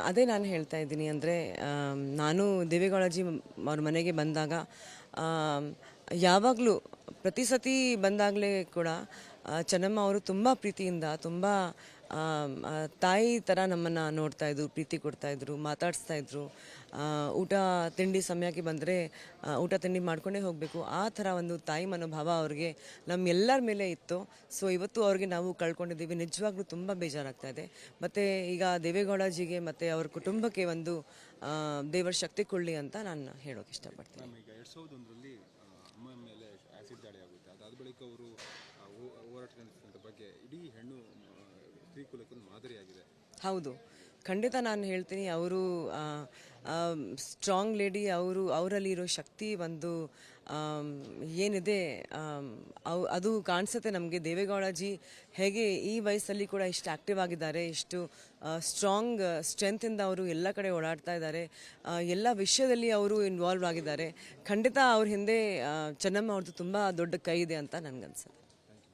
ಅದೇ ನಾನು ಹೇಳ್ತಾ ಇದ್ದೀನಿ ಅಂದರೆ ನಾನು ದೇವೇಗೌಡಜಿ ಅವ್ರ ಮನೆಗೆ ಬಂದಾಗ ಯಾವಾಗಲೂ ಪ್ರತಿ ಸತಿ ಬಂದಾಗಲೇ ಕೂಡ ಚೆನ್ನಮ್ಮ ಅವರು ತುಂಬ ಪ್ರೀತಿಯಿಂದ ತುಂಬ ತಾಯಿ ಥರ ನಮ್ಮನ್ನು ನೋಡ್ತಾಯಿದ್ರು, ಪ್ರೀತಿ ಕೊಡ್ತಾಯಿದ್ರು, ಮಾತಾಡಿಸ್ತಾಯಿದ್ರು. ಊಟ ತಿಂಡಿ ಸಮಯಕ್ಕೆ ಬಂದರೆ ಊಟ ತಿಂಡಿ ಮಾಡ್ಕೊಂಡೇ ಹೋಗಬೇಕು, ಆ ಥರ ಒಂದು ತಾಯಿ ಮನೋಭಾವ ಅವ್ರಿಗೆ ನಮ್ಮೆಲ್ಲರ ಮೇಲೆ ಇತ್ತು. ಸೊ ಇವತ್ತು ಅವ್ರಿಗೆ ನಾವು ಕಳ್ಕೊಂಡಿದ್ದೀವಿ, ನಿಜವಾಗ್ಲೂ ತುಂಬ ಬೇಜಾರಾಗ್ತಾ ಇದೆ. ಮತ್ತು ಈಗ ದೇವೇಗೌಡಜಿಗೆ ಮತ್ತು ಅವ್ರ ಕುಟುಂಬಕ್ಕೆ ಒಂದು ದೇವರ ಶಕ್ತಿ ಕೊಡಲಿ ಅಂತ ನಾನು ಹೇಳೋಕೆ ಇಷ್ಟಪಡ್ತೀನಿ. ಈಗ 2001ರಲ್ಲಿ ಅಮ್ಮ ಮೇಲೆ ಆ್ಯಸಿಡ್ ದಾಳಿ ಆಗುತ್ತೆ, ಅದಾದ ಬಳಿಕ ಅವರು ಹೋರಾಟ ನಡೆಸಿದ ಬಗ್ಗೆ ಇಡೀ ಹೆಣ್ಣು ಸ್ತ್ರೀಕುಲಕ್ಕೊಂದು ಮಾದರಿಯಾಗಿದೆ. ಹೌದು, ಖಂಡಿತ ನಾನು ಹೇಳ್ತೀನಿ. ಅವರು ಸ್ಟ್ರಾಂಗ್ ಲೇಡಿ, ಅವರಲ್ಲಿರೋ ಶಕ್ತಿ ಒಂದು ಏನಿದೆ ಅದು ಕಾಣಿಸುತ್ತೆ ನಮಗೆ. ದೇವೇಗೌಡಜಿ ಹೇಗೆ ಈ ವಯಸ್ಸಲ್ಲಿ ಕೂಡ ಇಷ್ಟು ಆ್ಯಕ್ಟಿವ್ ಆಗಿದ್ದಾರೆ, ಇಷ್ಟು ಸ್ಟ್ರೆಂತಿಂದ ಅವರು ಎಲ್ಲ ಕಡೆ ಓಡಾಡ್ತಾ ಇದ್ದಾರೆ, ಎಲ್ಲ ವಿಷಯದಲ್ಲಿ ಅವರು ಇನ್ವಾಲ್ವ್ ಆಗಿದ್ದಾರೆ. ಖಂಡಿತ ಅವ್ರ ಹಿಂದೆ ಚೆನ್ನಮ್ಮ ಅವ್ರದ್ದು ತುಂಬ ದೊಡ್ಡ ಕೈ ಇದೆ ಅಂತ ನನಗನ್ಸುತ್ತೆ.